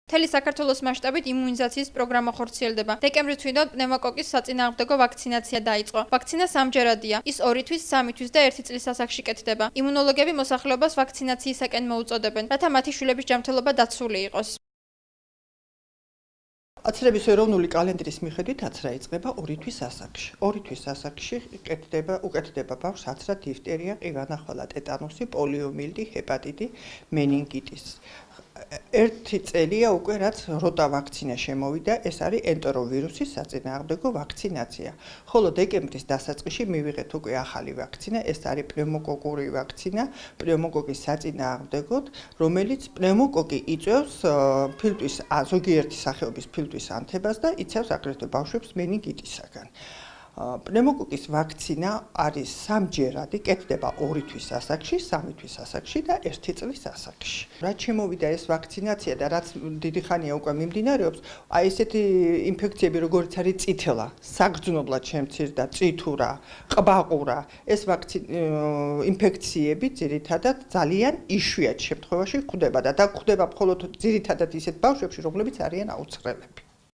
მთელი საქართველოს მასშტაბით იმუნიზაციის პროგრამა ხორციელდება. დეკემბრის თვიდან პნევმოკოკის საწინააღმდეგო ვაქცინაცია დაიწყო. ვაქცინა სამჯერადია. ის 2 თვის, 3 თვის და 1 წლის ასაკში კეთდება. იმუნოლოგები მოსახლეობას ვაქცინაციისაკენ მოუწოდებენ, რათა მათი შვილების ჯანმრთელობა დაცული იყოს. აცრების ეროვნული კალენდრის მიხედვით აცრა იწყება 2 თვის ასაკში. 2 თვის ასაკში უკეთდება ბავშვს აცრა, დიფტერია, ყივანახვალა, ტეტანუსი, პოლიომიელიტი, ჰეპატიტი, მენინგიტის. 1 წელია უკვე რაც როტა ვაქცინა შემოვიდა, ეს არის ენტეროვირუსის საწინააღმდეგო ვაქცინაცია. ხოლო დეკემბრის დასაწყისში მივიღეთ უკვე ახალი ვაქცინა, ეს არის პნევმოკოკური ვაქცინა, პნევმოკოკის საწინააღმდეგოდ, რომელიც პნევმოკოკი იწვევს ფილტვის ზოგიერთი სახეობის ფილტვის ანთებას და იცავს აგრეთვე ბავშვებს მენინგიტისაგან. პნევმოკოკის ვაქცინა არის სამჯერადი, კეთდება 2 თვის ასაკში, 3 თვის ასაკში და 1 წლის ასაკში. რაც შემოვიდა ეს ვაქცინაცია და რაც დიდი ხანია უკვე მიმდინარეობს, აი ესეთი ინფექციები როგორც არის წითელა, საგრძნობლად შემცირდა, წითურა, ყბაყურა, ეს ინფექციები ძირითადად ძალიან იშვიათ შემთხვევაში გვხვდება და გვხვდება მხოლოდ ძირითადად ისეთ ბავშვებში, რომლებიც არიან აუცხრელები.